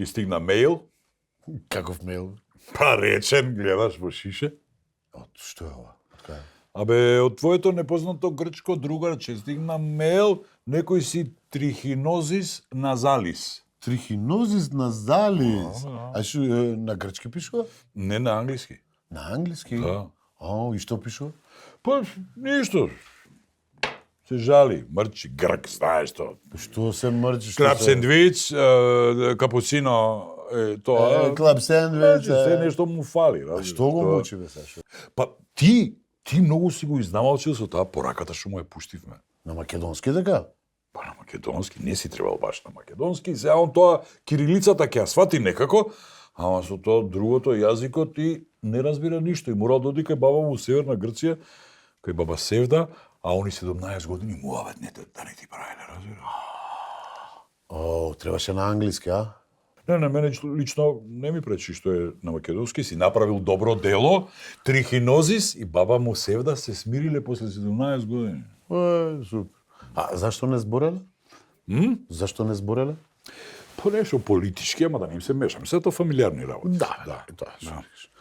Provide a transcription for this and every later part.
ти стигна мејл, Каков мејл? па речен, гледаш во шише. Што е ова? Кај? Абе, од твоето непознато грчко другарче стигна мејл, некој си трихинозис назалис. Трихинозис назалис. А што на грчки пишува? Не на англиски. На англиски? Да. И што пишува? Па, ништо. Се жали, мрчи, грк, знаеш тоа. Што се мрчи? Клап сендвич, капуцино, тоа. Клап сендвич. Се нешто му фали. А што го мучи, бе, Сашо? Па, ти многу си го изнамалчил со таа пораката што му ја пуштивме. На македонски дека? Па на македонски, не си требал баш на македонски, сега он тоа кирилицата ќе ја свати некако, ама со тоа другото јазикот и не разбира ништо. И морал да оди кај баба му у Северна Грција, кај баба Севда, а они 17 години муавет да не ти правиле, разбира. Требаше на англиски, а? Не, мене лично не ми пречи што е на македонски, си направил добро дело, трихинозис и баба му Севда се смириле после 17 години. Супер. А зашто не збореле? Зашто не збореле? По нешто политички, ама да не им се мешам. Се тоа фамилиарни работи. Да.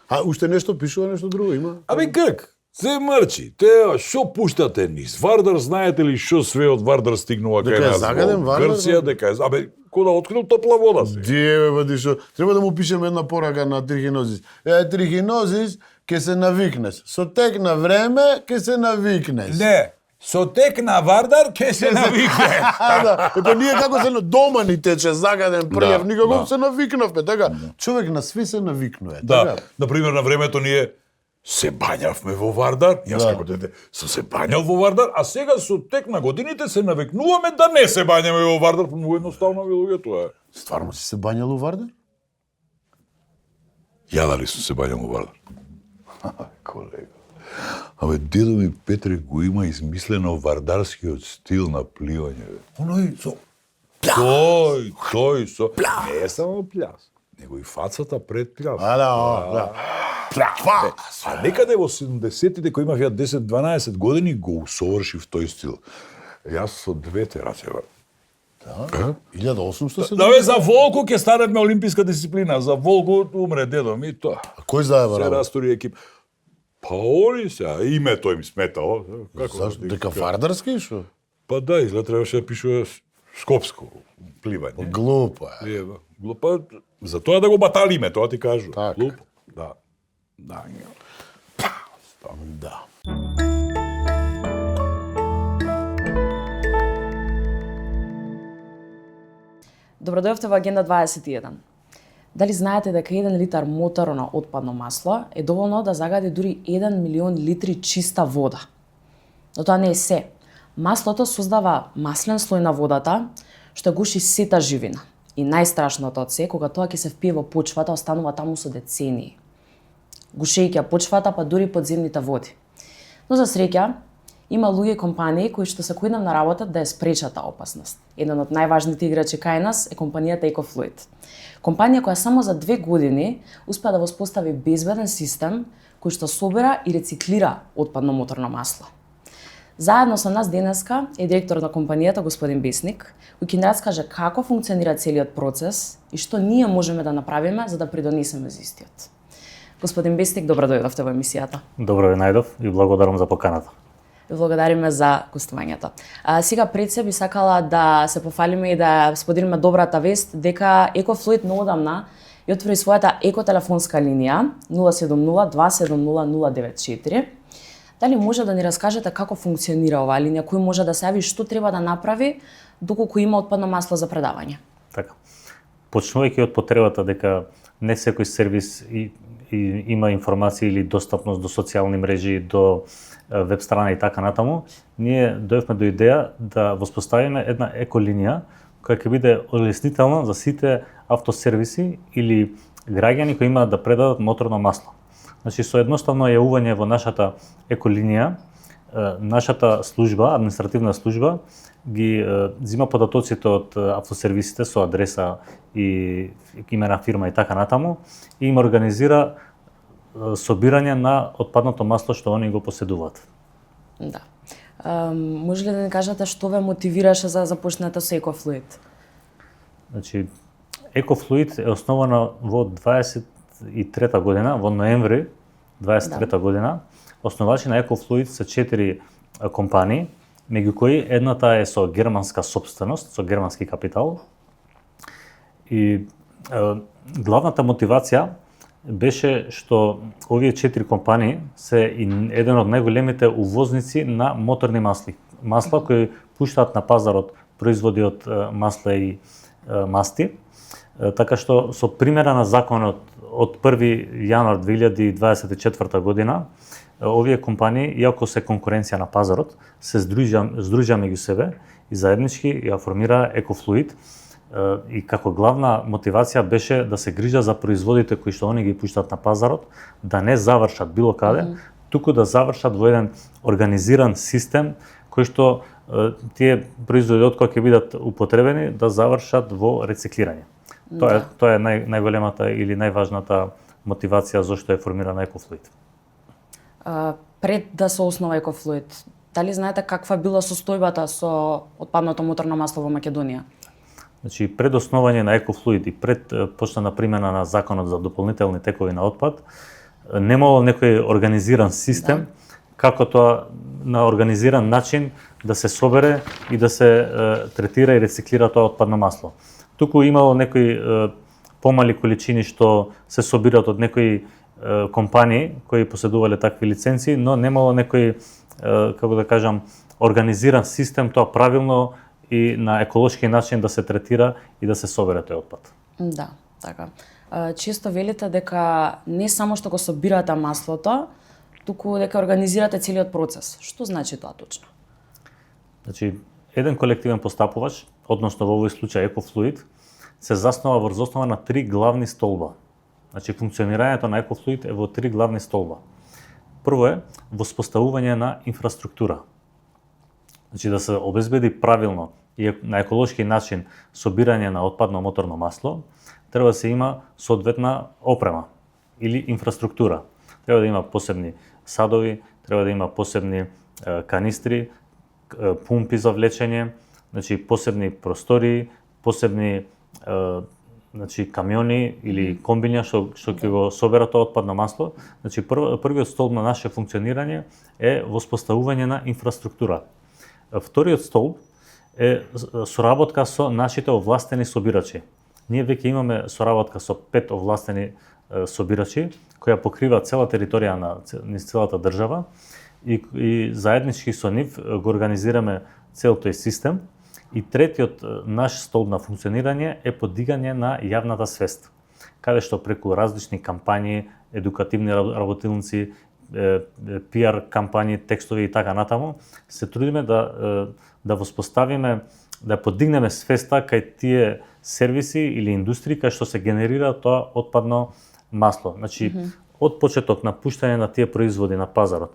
А уште нешто пишува, нешто друго има? Абе грк, се мрчи. Те што пуштате низ Вардар, знаете ли што све од Вардар стигнува кај Дека е нас? загаден Вардар? Грција, дека е... Абе, кој да открил топла вода се? Дие, бе, што? Треба да му пишеме една порака на Трихинозис. Трихинозис, ке се навикнеш. Со тек на време, ке се навикнеш. Не, со тек на Вардар ке се навикне. Ето ние како се дома ни тече загаден пријав, никако да. се навикнавме, така. Човек на сви се навикнува, Да, така. например, на времето ние се бањавме во Вардар, јас како дете сум се бањал во Вардар, а сега со тек на годините се навикнуваме да не се бањаме во Вардар, многу едноставно ви луѓе тоа е. Стварно си се бањал у Вардар? Ја дали сум се бањал во Вардар? Колега. Абе, дедо ми Петре го има измислено вардарскиот стил на пливање. Оној со пљас. Тој со не само пљас, него и фацата пред пљас. А некаде во 70-тите кој имав ја 10-12 години го усовршив тој стил. Јас со двете раце. Да. 1870. Да бе, за волку ќе станеме олимписка дисциплина, за волку умре дедо ми тоа. А кој знае, Се бе? растори екип. Па они се, името им сметало. Зашто? Дека вардарски, шо? Па да, изгледа требаше да пишува скопско пливање. Глупо е. Ева, глупо. За тоа да го баталиме, тоа ти кажу. Така. Глупо. Да. Да. Добродојавте во Агенда 21. Дали знаете дека 1 литар моторно отпадно масло е доволно да загади дури 1 милион литри чиста вода? Но тоа не е се. Маслото создава маслен слој на водата, што гуши сета живина. И најстрашното од се, кога тоа ќе се впие во почвата, останува таму со децении. Гушејќи ја почвата, па дури подземните води. Но за среќа, има луѓе и компании кои што секојдневно работат да ја спречат таа опасност. Еден од најважните играчи кај нас е компанијата EcoFluid. Компанија која само за 2 години успеа да воспостави безбеден систем кој што собира и рециклира отпадно моторно масло. Заедно со нас денеска е директор на компанијата господин Бесник, кој ќе ни раскаже како функционира целиот процес и што ние можеме да направиме за да придонесеме за истиот. Господин Бесник, добро дојдовте во емисијата. Добро ви најдов и благодарам за поканата. Ви благодариме за гостувањето. Сега пред се би сакала да се пофалиме и да споделиме добрата вест дека EcoFluid наодамна ја отвори својата екотелефонска линија 070-270-094. Дали може да ни раскажете како функционира оваа линија, кој може да се јави, што треба да направи доколку има отпадно масло за предавање? Така. Почнувајќи од потребата дека не секој сервис има информација или достапност до социјални мрежи, до веб страна и така натаму, ние дојдовме до идеја да воспоставиме една еколинија која ќе биде олеснителна за сите автосервиси или граѓани кои имаат да предадат моторно масло. Значи, со едноставно јавување во нашата еколинија, нашата служба, административна служба, ги зима податоците од автосервисите со адреса и име на фирма и така натаму и им организира собирање на отпадното масло што они го поседуваат. Да. Може ли да ни кажете што ве мотивираше за започнете со EcoFluid? Значи, Екофлуид е основана во 23-та година, во ноември 23-та година. Основачи на Екофлуид се 4 компании, меѓу кои едната е со германска собственост, со германски капитал. И главната мотивација беше што овие 4 компании се еден од најголемите увозници на моторни масла кои пуштаат на пазарот производи од масла и масти. Така што со примера на законот од 1 јануар 2024 година, овие компании, иако се конкуренција на пазарот, се здружија меѓу себе и заеднички ја формираа Екофлуид. И како главна мотивација беше да се грижа за производите кои што они ги пуштаат на пазарот, да не завршат било каде, туку да завршат во еден организиран систем кој што тие производи од кога ќе бидат употребени да завршат во рециклирање. Тоа е најголемата или најважната мотивација зашто е формирана Екофлуид. Пред да се основа Екофлуид, дали знаете каква била состојбата со отпадното моторно масло во Македонија? Значи, пред основање на Екофлуид и пред почнана примена на законот за дополнителни текови на отпад, немало некој организиран систем, како тоа на организиран начин да се собере и да се третира и рециклира тоа отпадно масло. Туку имало некои помали количини што се собираат од некои компании кои поседувале такви лиценци, но немало некој, како да кажам, организиран систем тоа правилно и на еколошки начин да се третира и да се собере тој отпад. Да, така. Често велите дека не само што го собирате маслото, туку дека организирате целиот процес. Што значи тоа точно? Значи, еден колективен постапувач, односно во овој случај Екофлуид, се заснова врз основа на 3 главни столба. Значи, функционирањето на Екофлуид е во 3 главни столба. Прво е воспоставување на инфраструктура. Значи, да се обезбеди правилно и на еколошки начин собирање на отпадно моторно масло, треба да се има соодветна опрема или инфраструктура. Треба да има посебни садови, треба да има посебни канистри, пумпи за влечење, значи посебни простории, посебни значи камиони или комбиња што ќе го соберат тоа отпадно масло. Значи првиот столб на наше функционирање е воспоставување на инфраструктура. Вториот столб е соработка со нашите овластени собирачи. Ние веќе имаме соработка со 5 овластени собирачи која покрива цела територија на целата држава и заеднички со нив го организираме цел тој систем. И третиот наш столб на функционирање е подигање на јавната свест, каде што преку различни кампањи, едукативни работилници, PR кампањи, текстови и така натаму, се трудиме да воспоставиме, да подигнеме свеста кај тие сервиси или индустрии кај што се генерира тоа отпадно масло. Значи, од почеток на пуштање на тие производи на пазарот,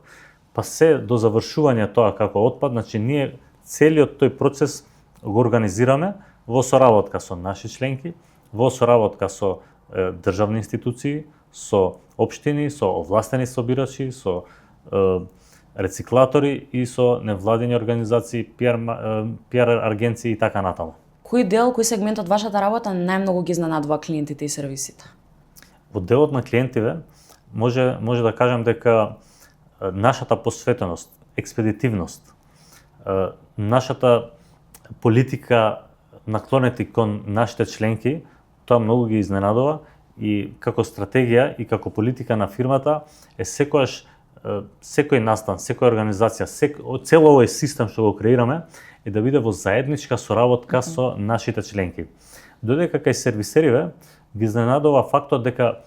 па се до завршување тоа како отпад, значи ние целиот тој процес го организираме во соработка со наши членки, во соработка со државни институции, со општини, со овластени собирачи, со рециклатори и со невладини организации, PR агенции и така натаму. Кој дел, кој сегмент од вашата работа најмногу ги изненадува клиентите и сервисите? Во делот на клиентиве може да кажам дека нашата посветеност, експедитивност, нашата политика наклонети кон нашите членки, тоа многу ги изненадува и како стратегија и како политика на фирмата е секојаш секој настан, секоја организација, цел овој систем што го креираме е да биде во заедничка соработка со нашите членки. Додека кај сервисериве ги изненадува фактот дека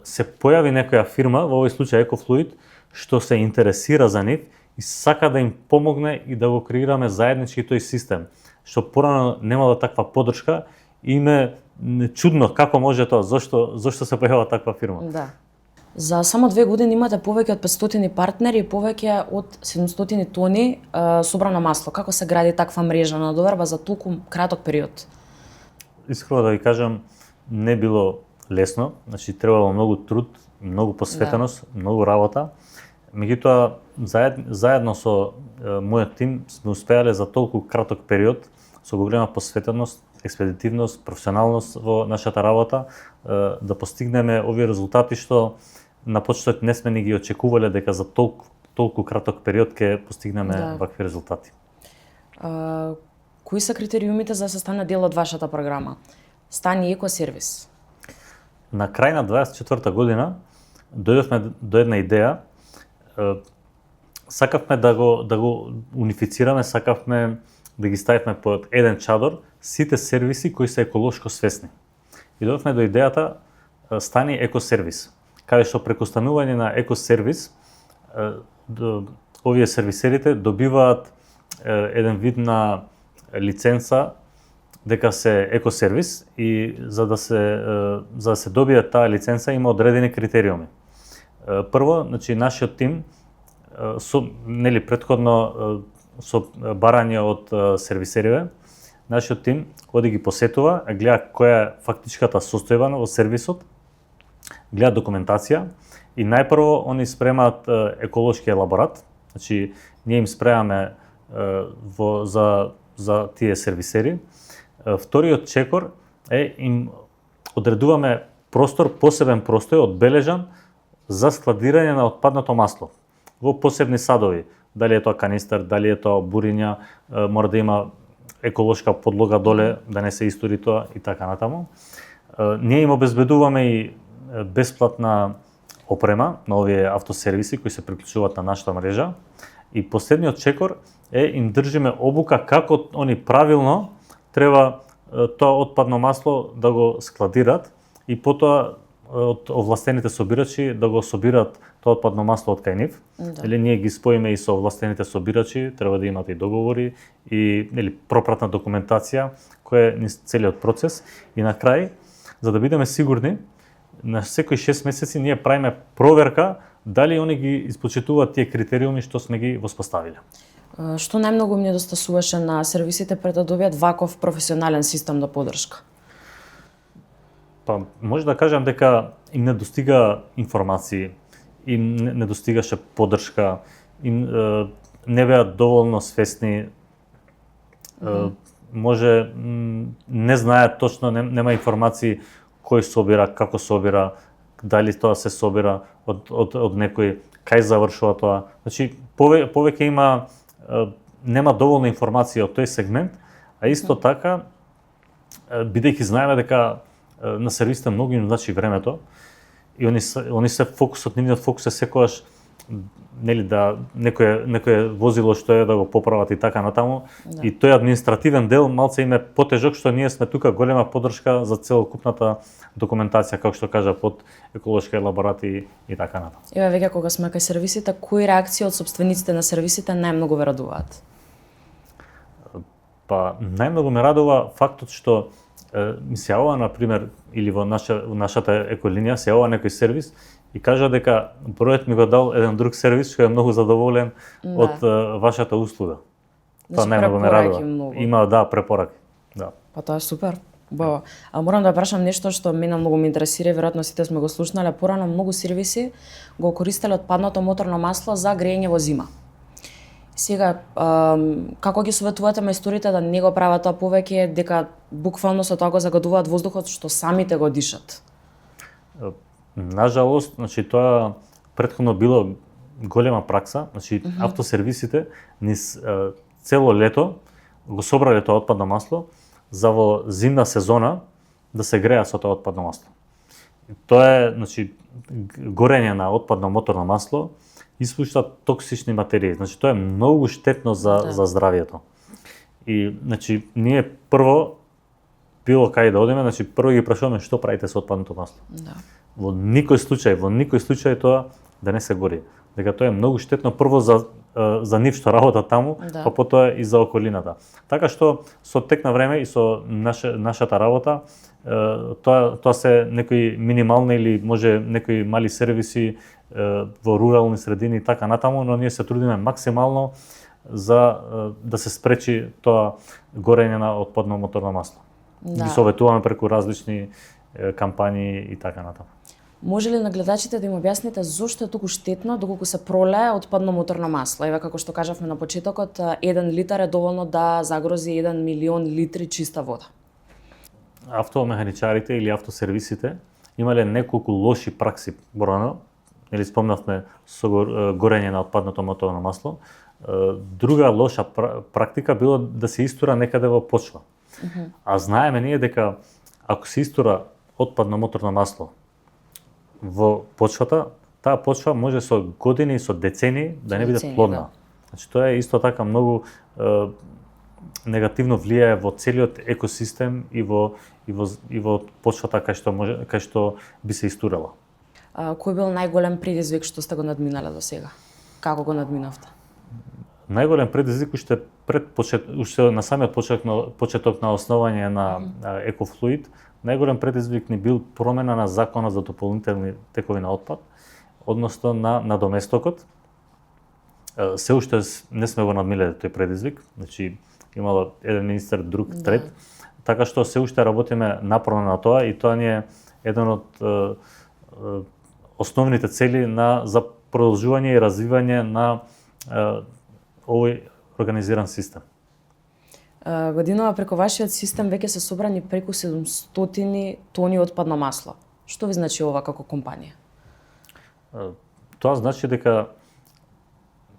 се појави некоја фирма, во овој случај Екофлуид, што се интересира за нив и сака да им помогне и да го креираме заеднички тој систем, што порано немала таква поддршка и им е чудно како може тоа, зошто се појавила таква фирма. Да. За само 2 години имате повеќе од 500 партнери и повеќе од 700 тони собрано масло. Како се гради таква мрежа на доверба за толку краток период? Искрено да ви кажам, не било лесно, значи требало многу труд, многу посветеност, многу работа. Меѓутоа, заедно со мојот тим сме успеале за толку краток период, со голема посветеност, експедитивност, професионалност во нашата работа, да постигнеме овие резултати што на почеток не сме ни ги очекувале дека за толку краток период ќе постигнеме вакви резултати. Кои се критериумите за да се стане дел од вашата програма? Стани екосервис. На крај на 24 година дојдовме до една идеја. Сакавме да го унифицираме, сакавме да ги ставиме под еден чадор сите сервиси кои се еколошко свесни. И дојдовме до идејата стани екосервис, каде што преку станување на екосервис овие сервисерите добиваат еден вид на лиценца дека се екосервис и за да се добие таа лиценца има одредени критериуми. Прво, значи нашиот тим предходно со барање од сервисериве, нашиот тим оди ги посетува, гледа која е фактичката состојба во сервисот, гледа документација и најпрво они спремаат еколошки елаборат, значи ние им спремаме за тие сервисери. Вториот чекор е им одредуваме посебен простор одбележан за складирање на отпадното масло во посебни садови. Дали е тоа канистер, дали е тоа буриња, мора да има еколошка подлога доле, да не се истори тоа и така натаму. Ние им обезбедуваме и бесплатна опрема на овие автосервиси кои се приклучуваат на нашата мрежа. И последниот чекор е им држиме обука како они правилно треба тоа отпадно масло да го складират и потоа од овластените собирачи да го собираат тоа отпадно масло од кај нив. Или ние ги споиме и со овластените собирачи, треба да имате и договори и пропратна документација која е целиот процес. И на крај, за да бидеме сигурни, на секои 6 месеци ние правиме проверка дали они ги испочитуваат тие критериуми што сме ги воспоставиле. Што најмногу им недостасуваше на сервисите пред да добијат ваков професионален систем на поддршка? Па, може да кажам дека им не достига информации, им не достигаше поддршка, им не беа доволно свесни, може не знаат точно, нема информации кој собира, како собира, дали тоа се собира од некој, кај завршува тоа. Значи, повеќе нема доволно информација од тој сегмент, а исто така, бидејќи знаеме дека на сервисите многу им значи времето и они се фокусот, нивниот фокус е секогаш да некое возило што е да го поправат и така натаму. Да. И тој административен дел малце им е потежок што ние сме тука голема поддршка за целокупната документација, како што кажа, под еколошки елаборати и така натаму. Еве веќе кога сме кај сервисите, кои реакции од собствениците на сервисите најмногу ве радуваат? Па најмногу ме радува фактот што ми се јавува, например, или во нашата еколинија се јавува некој сервис и кажа дека бројот ми го дал еден друг сервис што е многу задоволен од вашата услуга. Тоа најмногу ме радува. Има препораки. Да. Па тоа е супер. Баво. А морам да прашам нешто што мене многу ме интересира, веројатно сите сме го слушнале, порано многу сервиси го користеле отпадното моторно масло за грејење во зима. Сега, како ги советувате мајсторите да не го прават тоа повеќе, дека буквално со тоа го загадуваат воздухот што самите го дишат? Нажалост, значи тоа претходно било голема пракса, значи автосервисите низ цело лето го собрале тоа отпадно масло за во зимна сезона да се греа со тоа отпадно масло. Тоа е, значи, горење на отпадно моторно масло испушта токсични материи. Значи тоа е многу штетно за здравието. И значи ние прво било кај да одиме, значи прво ги прашуваме што правите со отпадното масло. Да. Во никој случај тоа да не се гори. Дека тоа е многу штетно прво за нив што работат таму, па потоа и за околината. Така што со тек на време и со нашата работа тоа се некои минимални или може некои мали сервиси во рурални средини и така натаму, но ние се трудиме максимално за да се спречи тоа горење на отпадно моторно масло. Ги советуваме преку различни кампањи и така натаму. Може ли на гледачите да им објасните зошто е толку штетно доколку се пролее отпадно моторно масло? Еве како што кажавме на почетокот, 1 литар е доволно да загрози 1 милион литри чиста вода. автомеханичарите или автосервисите имале неколку лоши пракси порано, или спомнавме со горење на отпадното моторно масло. Друга лоша практика било да се истура некаде во почва. А знаеме ние дека ако се истура отпадно моторно масло во почвата, таа почва може со години и со децени да не биде плодна. Значи тоа е исто така многу негативно влијае во целиот екосистем и во почвата кај што би се истурала. Кој бил најголем предизвик што сте го надминале до сега? Како го надминавте? Најголем предизвик уште на самиот почеток на основање на Екофлуид, најголем предизвик ни бил промена на законот за дополнителни текови на отпад, односно на доместокот. Се уште не сме го надмиле тој предизвик, значи имало еден министер, друг, трет, така што се уште работиме напорно на тоа и тоа ни е еден од основните цели за продолжување и развивање на овој организиран систем. Годинава преку вашиот систем веќе се собрани преку 700 тони отпадно масло. Што ви значи ова како компанија? Тоа значи дека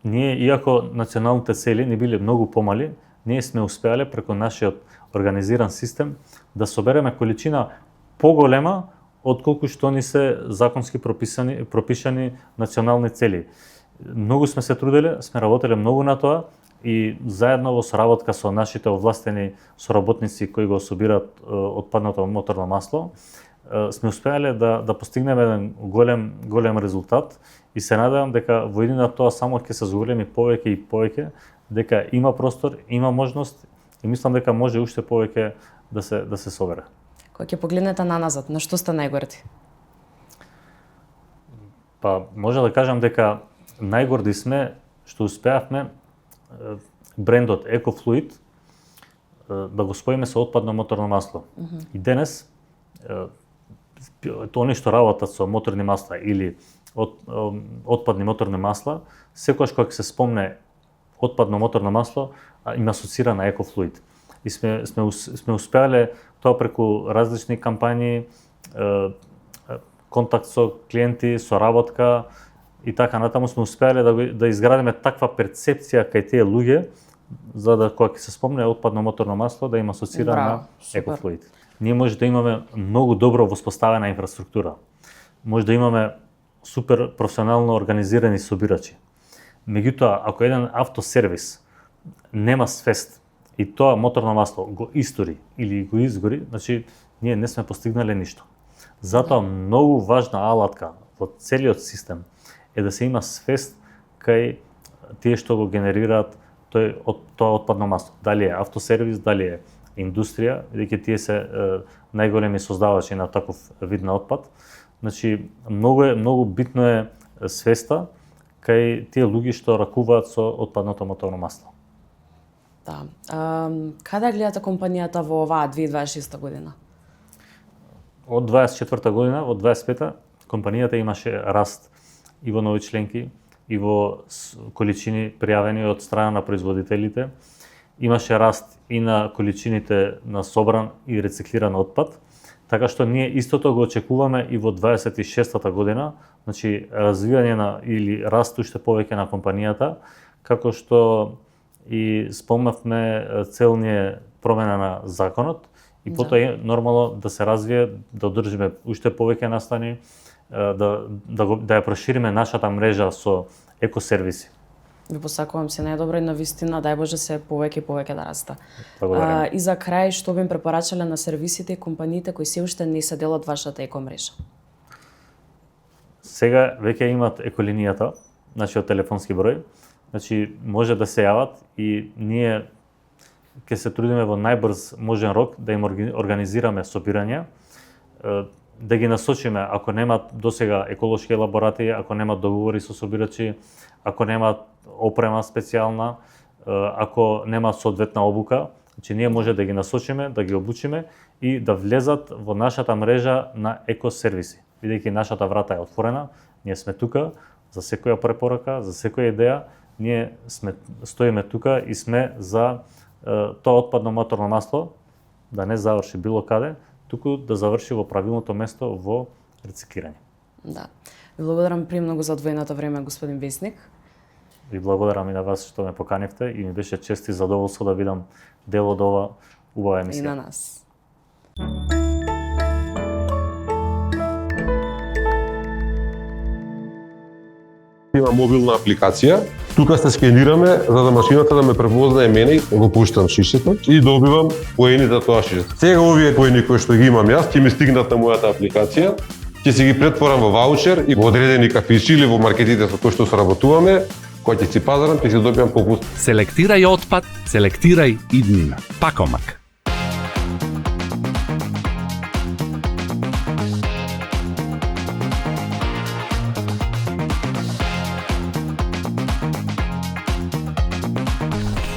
ние, иако националните цели не биле многу помали, ние сме успеале преку нашиот организиран систем да собереме количина поголема отколку што ни се законски пропишани национални цели. Многу сме се труделе, сме работеле многу на тоа и заедно во соработка со нашите овластени соработници кои го собираат отпадното моторно масло, сме успеале да постигнеме еден голем резултат и се надевам дека во иднина тоа само ќе се зголеми повеќе и повеќе, дека има простор, има можност и мислам дека може уште повеќе да се собере. Кога ќе погледнете наназад, на што сте најгорди? Па може да кажам дека најгорди сме што успеавме брендот Екофлуид да го споиме со отпадно моторно масло. И денес они што работат со моторни масла или отпадни моторни масла, секогаш кога се спомне отпадно моторно масло, им асоцира на Екофлуид. И сме успеале тоа преку различни кампањи, контакт со клиенти, соработка и така натаму сме успеале да изградиме таква перцепција кај тие луѓе, за да кога ќе се спомне отпадно моторно масло да им асоцира на Екофлуид. Ние може да имаме многу добро воспоставена инфраструктура. Може да имаме супер професионално организирани собирачи. Меѓутоа, ако еден автосервис нема свест и тоа моторно масло го истори или го изгори, значи ние не сме постигнале ништо. Затоа многу важна алатка во целиот систем е да се има свест кај тие што го генерираат тоа отпадно масло. Дали е автосервис, дали е индустрија, бидејќи тие се најголеми создавачи на таков вид на отпад. Значи многу битно е свеста кај тие луѓе што ракуваат со отпадното моторно масло. Да. Каде гледате компанијата во оваа 2026 година? Од 24 година, од 25-та, компанијата имаше раст и во нови членки, и во количини пријавени од страна на производителите. Имаше раст и на количините на собран и рециклиран отпад, така што ние истото го очекуваме и во 26-та година, значи развивање или раст уште повеќе на компанијата, како што и спомнавме цел ни е промена на законот и потоа е нормално да се развие, да одржиме уште повеќе настани, да ја прошириме нашата мрежа со екосервиси. Ви посакувам се најдобро и навистина, дај Боже се повеќе и повеќе да расте. И за крај, што би им препорачале на сервисите и компаниите кои се уште не се дел од вашата екомрежа? Сега веќе имат еколинијата, нашиот телефонски број, значи може да се јават и ние ќе се трудиме во најбрз можен рок да им организираме собирања, да ги насочиме ако немат досега еколошки елаборати, ако немат договори со собирачи, ако немат опрема специјална, ако немат соодветна обука, значи ние може да ги насочиме, да ги обучиме и да влезат во нашата мрежа на екосервиси. Бидејќи нашата врата е отворена, ние сме тука за секоја препорака, за секоја идеја, ние стоиме тука и сме за тоа отпадно моторно масло да не заврши било каде, туку да заврши во правилното место во рециклирање. Да. Ви благодарам премногу за одвоеното време, господин Весник. Ви благодарам и на вас што ме поканивте и ми беше чест и задоволство да видам дел од ова убава емисија. И на нас. Има мобилна апликација. Тука се скенираме за да машината да ме препознае мене, го пуштам шишето и добивам поени за тоа шише. Сега овие поени кои што ги имам јас ќе ми стигнат на мојата апликација, ќе си ги претворам во ваучер и во одредени кафичи или во маркетите со кои што соработуваме, кој ќе си пазарам, ќе си добиам попуст. Селектирај отпад, селектирај иднина. Пакомак.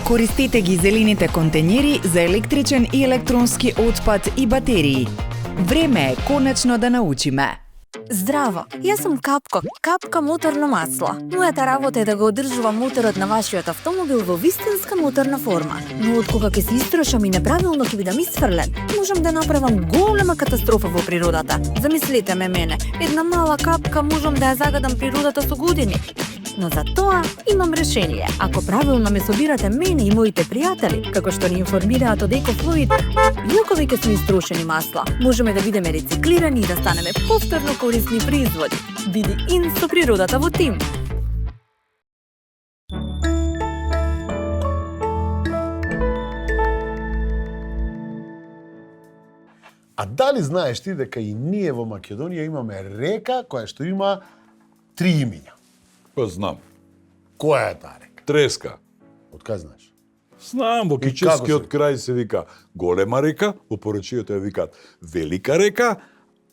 Користете ги зелените контењери за електричен и електронски отпад и батерии. Време е конечно да научиме. Здраво, јас сум Капко, Капка моторно масло. Мојата работа е да го одржувам моторот на вашиот автомобил во вистинска моторна форма. Но откога ќе се истрошам и неправилно ќе бидам исфрлен, можам да направам голема катастрофа во природата. Замислете мене, една мала капка можам да ја загадам природата со години. Но за тоа имам решение. Ако правилно ме собирате мене и моите пријатели, како што ни информираат од Екофлуид, иако веќе сме истрошени масла, можеме да бидеме рециклирани и да станеме повторно корисни производи. Биди ин со природата во тим. А дали знаеш ти дека и ние во Македонија имаме река која што има 3 имиња? Па знам. Која е таа река? Треска. Од кај знаеш? Знам, во И како Кичевскиот се? крај се вика голема река, во поречието ја викаат велика река,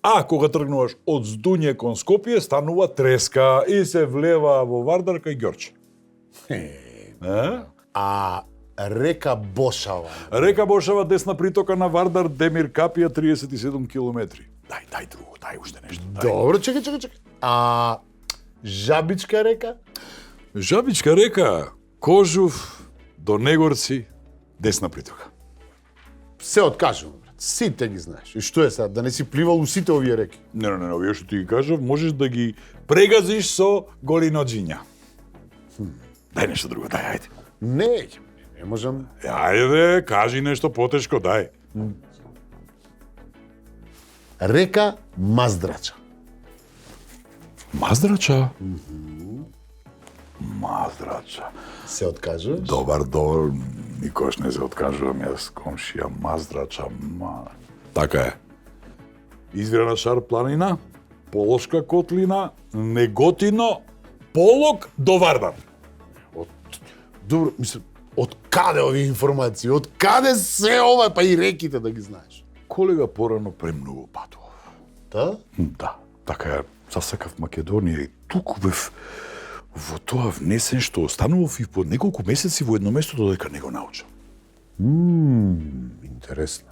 а кога тргнуваш од Здуње кон Скопје станува Треска и се влева во Вардар кај Ѓорче. А река Бошава? Река Бошава, десна притока на Вардар, Демир Капија, 37 километри. Дај друго, дај уште нешто. Добро, чекај. А Жабичка река? Жабичка река, Кожув до Негорци, десна притока. Се откажувам, брат. Сите ги знаеш. И што е сега, да не си пливал у сите овие реки? Не, овие што ти ги кажав, можеш да ги прегазиш со голи ноđиња. Дај нешто друго, дај, ајде. Не можам. Ајде, кажи нешто потешко, дај. Река Маздрача. Маздрача? Маздрача. Се откажуваш? Добар, никош не се откажувам јас, комшија, Маздрача, Така е. Извира на Шар планина, Полошка котлина, Неготино, Полог до Вардар. Добро, мислам, од каде овие информации? Од каде се ова, па и реките да ги знаеш? Колега порано премногу патував. Да? Да, така е. Засакав Македонија и туку бев во тоа внесен што останував и по неколку месеци во едно место додека не го научам. Интересно.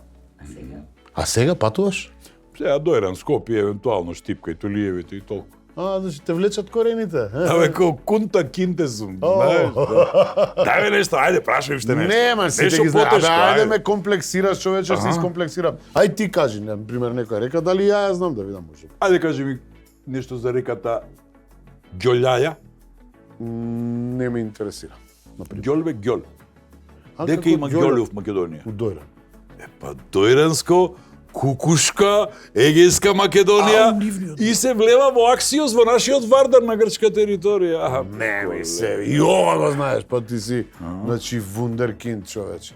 А сега патуваш? Сега дојдам Скопје, евентуално Штипка и Толиевите и толку. Значи те влечат корените. Абе, ко кунта кинте сум, знаеш, да. Дај ме нешто, ајде, прашај уште нешто. Нема, сите Нешто ги знаеш. потешко, Ајде ме комплексираш, човече, се искомплексирам. Ај ти кажи, на пример, некоја река, дали ја знам да видам може. Ајде, кажи ми нешто за реката Ѓолјаја. Не ме интересира. Например. Ѓолбе, Ѓол. А Дека како има Ѓолје? Ѓолје в Македонија? У Дојран. Па Дојранско, Кукушка, Егејска Македонија и се влева во Аксиос во нашиот Вардар на грчка територија. Не ми се, и ова го знаеш, па ти си, значи, вундеркинд, човече.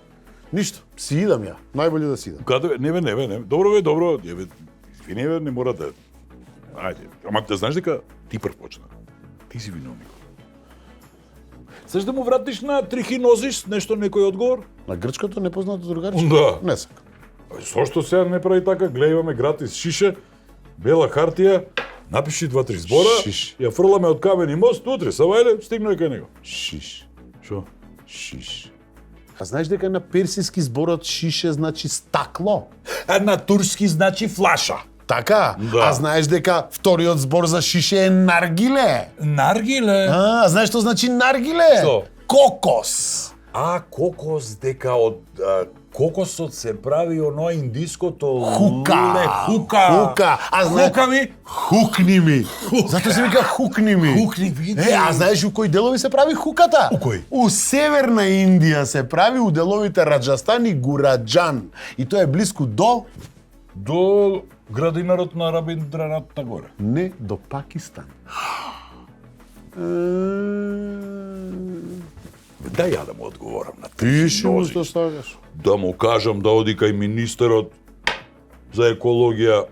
Ништо, си идам ја, најбоље да си идам. Каде? Не бе. Добро бе, добро. Извини бе, не мора да... Ајде, ама да знаеш дека ти прв почна. Ти си виновник. Сеш да му вратиш на трихинозис, нешто некој одговор? На грчкото непознато другарче? Да. Не сакам. Зошто сега не прави така? Гледај, имаме гратис шише, бела хартија, напиши 2-3 збора, Шиш. ја фрламе од камени мост, утре, савајле, стигнуј кај него. Шиш. Шо? Шиш. А знаеш дека на персиски зборот шише значи стакло? А на турски значи флаша. Така? Да. А знаеш дека вториот збор за шише е наргиле? Наргиле. А знаеш што значи наргиле? Што? Кокос. А кокос дека од кокосот се прави оно индиското Хука. луле, хука. Хука. А знае- Хука ми? Хукни ми. Зато се вика хукни ми. Хукни, види. А знаеш у кои делови се прави хуката? У кои? У Северна Индија се прави у деловите Раджастан и Гураджан. И тоа е блиску до До градинарот на Рабиндранат нагоре. не до Пакистан. Дај ја да му одговорам на Пиши му трихинози. што сакаш. Да му кажам да оди кај министерот за екологија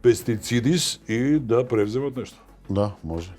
пестицидис и да превземат нешто. Да, може.